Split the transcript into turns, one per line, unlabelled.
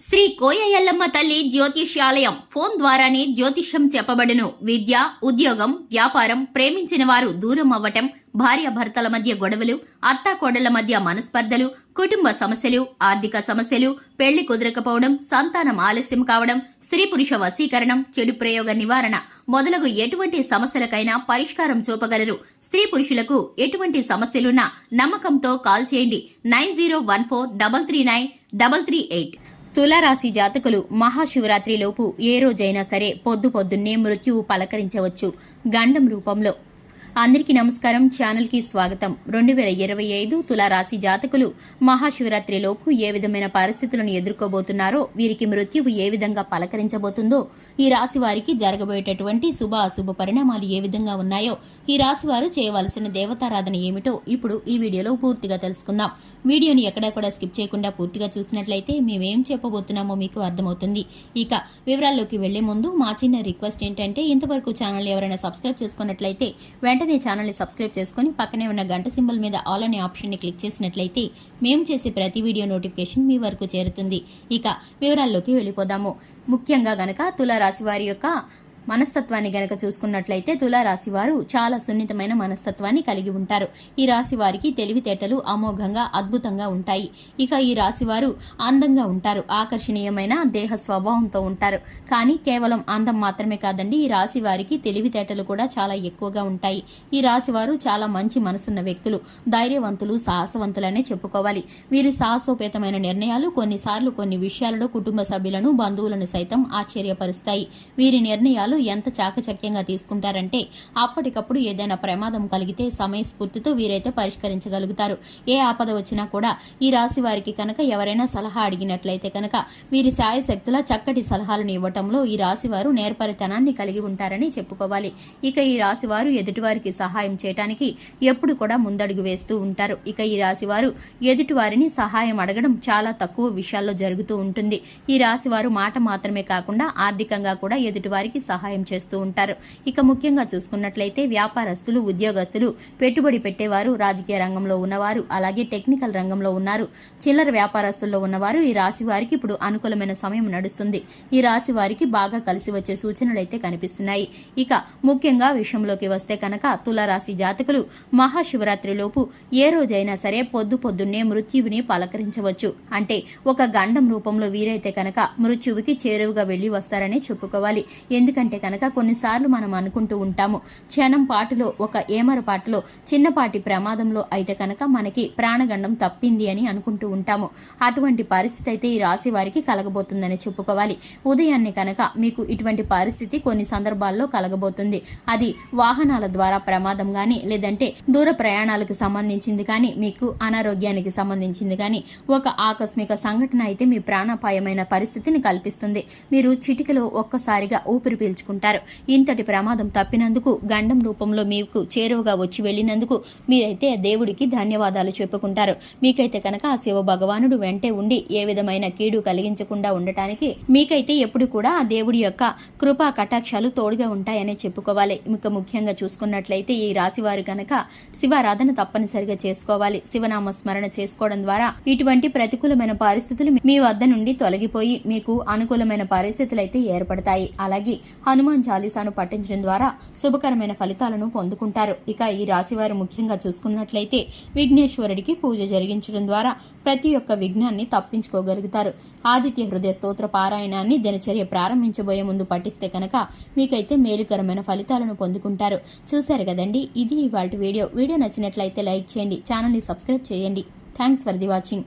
శ్రీ కోయ ఎల్లమ్మ తల్లి జ్యోతిష్యాలయం ఫోన్ ద్వారానే జ్యోతిష్యం చెప్పబడును. విద్య, ఉద్యోగం, వ్యాపారం, ప్రేమించిన వారు దూరం అవ్వటం, భార్యాభర్తల మధ్య గొడవలు, అత్తాకోడళ్ల మధ్య మనస్పర్ధలు, కుటుంబ సమస్యలు, ఆర్థిక సమస్యలు, పెళ్లి కుదరకపోవడం, సంతానం ఆలస్యం కావడం, స్త్రీ పురుష వశీకరణం, చెడు ప్రయోగ నివారణ మొదలగు ఎటువంటి సమస్యలకైనా పరిష్కారం చూపగలరు. స్త్రీ పురుషులకు ఎటువంటి సమస్యలున్నా నమ్మకంతో కాల్ చేయండి. 9014339338. తులారాశి జాతకులు మహాశివరాత్రిలోపు ఏ రోజైనా సరే పొద్దున్నే మృత్యువు పలకరించవచ్చు గండం రూపంలో. అందరికీ నమస్కారం, ఛానల్ కి స్వాగతం. 2025 తులారాశి జాతకులు మహాశివరాత్రిలోపు ఏ విధమైన పరిస్థితులను ఎదుర్కోబోతున్నారో, వీరికి మృత్యువు ఏ విధంగా పలకరించబోతుందో, ఈ రాశి వారికి జరగబోయేటటువంటి శుభ అశుభ పరిణామాలు ఏ విధంగా ఉన్నాయో, ఈ రాశి వారు చేయవలసిన దేవతారాధన ఏమిటో ఇప్పుడు ఈ వీడియోలో పూర్తిగా తెలుసుకుందాం. వీడియోని ఎక్కడా స్కిప్ చేయకుండా పూర్తిగా చూసినట్లయితే మేమేం చెప్పబోతున్నామో మీకు అర్థమవుతుంది. ఇక వివరాల్లోకి వెళ్లే ముందు మా చిన్న రిక్వెస్ట్ ఏంటంటే, ఇంతవరకు ఛానల్ ఎవరైనా సబ్స్క్రైబ్ చేసుకున్నట్లయితే వెంటనే ఛానల్ని సబ్స్క్రైబ్ చేసుకుని పక్కనే ఉన్న గంట సింబల్ మీద ఆల్ అనే ఆప్షన్ని క్లిక్ చేసినట్లయితే మేము చేసే ప్రతి వీడియో నోటిఫికేషన్ మీ వరకు చేరుతుంది. ఇక వివరాల్లోకి వెళ్ళిపోదాము. ముఖ్యంగా గనక తులారాశి వారి యొక్క మనస్తత్వాన్ని గనక చూసుకున్నట్లయితే తులారాశి వారు చాలా సున్నితమైన మనస్తత్వాన్ని కలిగి ఉంటారు. ఈ రాశి వారికి తెలివితేటలు అమోఘంగా అద్భుతంగా ఉంటాయి. ఇక ఈ రాశి వారు అందంగా ఉంటారు, ఆకర్షణీయమైన దేహ స్వభావంతో ఉంటారు. కానీ కేవలం అందం మాత్రమే కాదండి, ఈ రాశి వారికి తెలివితేటలు కూడా చాలా ఎక్కువగా ఉంటాయి. ఈ రాశి వారు చాలా మంచి మనసున్న వ్యక్తులు, ధైర్యవంతులు, సాహసవంతులనే చెప్పుకోవాలి. వీరి సాహసోపేతమైన నిర్ణయాలు కొన్నిసార్లు కొన్ని విషయాలలో కుటుంబ సభ్యులను, బంధువులను సైతం ఆశ్చర్యపరుస్తాయి. వీరి నిర్ణయాలు ఎంత చాకచక్యంగా తీసుకుంటారంటే, అప్పటికప్పుడు ఏదైనా ప్రమాదం కలిగితే సమయస్ఫూర్తితో వీరైతే పరిష్కరించగలుగుతారు. ఏ ఆపద వచ్చినా కూడా ఈ రాశి వారికి కనుక ఎవరైనా సలహా అడిగినట్లయితే కనుక వీరి శాయశక్తుల చక్కటి సలహాలను ఇవ్వటంలో ఈ రాశి వారు నేర్పరితనాన్ని కలిగి ఉంటారని చెప్పుకోవాలి. ఇక ఈ రాశి వారు ఎదుటివారికి సహాయం చేయడానికి ఎప్పుడు కూడా ముందడుగు వేస్తూ ఉంటారు. ఇక ఈ రాశి వారు ఎదుటివారిని సహాయం అడగడం చాలా తక్కువ విషయాల్లో జరుగుతూ ఉంటుంది. ఈ రాశి వారు మాట మాత్రమే కాకుండా ఆర్థికంగా కూడా ఎదుటివారికి సహాయం చేస్తూ ఉంటారు. ఇక ముఖ్యంగా చూసుకున్నట్లయితే వ్యాపారస్తులు, ఉద్యోగస్తులు, పెట్టుబడి పెట్టేవారు, రాజకీయ రంగంలో ఉన్నవారు, అలాగే టెక్నికల్ రంగంలో ఉన్నారు, చిల్లర వ్యాపారస్తుల్లో ఉన్నవారు ఈ రాశి వారికి ఇప్పుడు అనుకూలమైన సమయం నడుస్తుంది. ఈ రాశి వారికి బాగా కలిసి వచ్చే సూచనలు అయితే కనిపిస్తున్నాయి. ఇక ముఖ్యంగా విషయంలోకి వస్తే కనుక తులారాశి జాతకులు మహాశివరాత్రిలోపు ఏ రోజైనా సరే పొద్దున్నే మృత్యువుని పలకరించవచ్చు. అంటే ఒక గండం రూపంలో వీరైతే కనుక మృత్యువుకి చేరువుగా వెళ్లి వస్తారని చెప్పుకోవాలి. ఎందుకంటే కనుక కొన్నిసార్లు మనం అనుకుంటూ ఉంటాము, క్షణం పాటులో, ఒక ఏమరపాటులో, చిన్నపాటి ప్రమాదంలో అయితే కనుక మనకి ప్రాణగండం తప్పింది అని అనుకుంటూ ఉంటాము. అటువంటి పరిస్థితి అయితే ఈ రాశి వారికి కలగబోతుందని చెప్పుకోవాలి. ఉదయాన్నే కనుక మీకు ఇటువంటి పరిస్థితి కొన్ని సందర్భాల్లో కలగబోతుంది. అది వాహనాల ద్వారా ప్రమాదం గాని, లేదంటే దూర ప్రయాణాలకు సంబంధించింది కానీ, మీకు అనారోగ్యానికి సంబంధించింది కానీ, ఒక ఆకస్మిక సంఘటన అయితే మీ ప్రాణాపాయమైన పరిస్థితిని కల్పిస్తుంది. మీరు చిటికలో ఒక్కసారిగా ఊపిరి పీల్చుకుంటారు. ఇంతటి ప్రమాదం తప్పినందుకు, గండం రూపంలో మీకు చేరువగా వచ్చి వెళ్లినందుకు మీరైతే దేవుడికి ధన్యవాదాలు చెప్పుకుంటారు. మీకైతే కనుక ఆ శివ భగవానుడు వెంటే ఉండి ఏ విధమైన కీడు కలిగించకుండా ఉండటానికి మీకైతే ఎప్పుడు కూడా ఆ దేవుడి యొక్క కృపా కటాక్షాలు తోడుగా ఉంటాయని చెప్పుకోవాలి. ముఖ్యంగా చూసుకున్నట్లయితే ఈ రాశి వారు కనుక శివారాధన తప్పనిసరిగా చేసుకోవాలి. శివనామ స్మరణ చేసుకోవడం ద్వారా ఇటువంటి ప్రతికూలమైన పరిస్థితులు మీ వద్ద నుండి తొలగిపోయి మీకు అనుకూలమైన పరిస్థితులు అయితే ఏర్పడతాయి. అలాగే హనుమాన్ చాలీసాను పఠించడం ద్వారా శుభకరమైన ఫలితాలను పొందుకుంటారు. ఇక ఈ రాశివారు ముఖ్యంగా చూసుకున్నట్లయితే విఘ్నేశ్వరుడికి పూజ జరిగించడం ద్వారా ప్రతి ఒక్క విఘ్నాన్ని తప్పించుకోగలుగుతారు. ఆదిత్య హృదయ స్తోత్ర పారాయణాన్ని దినచర్య ప్రారంభించబోయే ముందు పఠిస్తే కనుక మీకైతే మేలుకరమైన ఫలితాలను పొందుకుంటారు. చూశారు కదండి, ఇది ఇవాల్టి వీడియో నచ్చినట్లయితే లైక్ చేయండి, ఛానల్ని సబ్స్క్రైబ్ చేయండి. Thanks for the watching.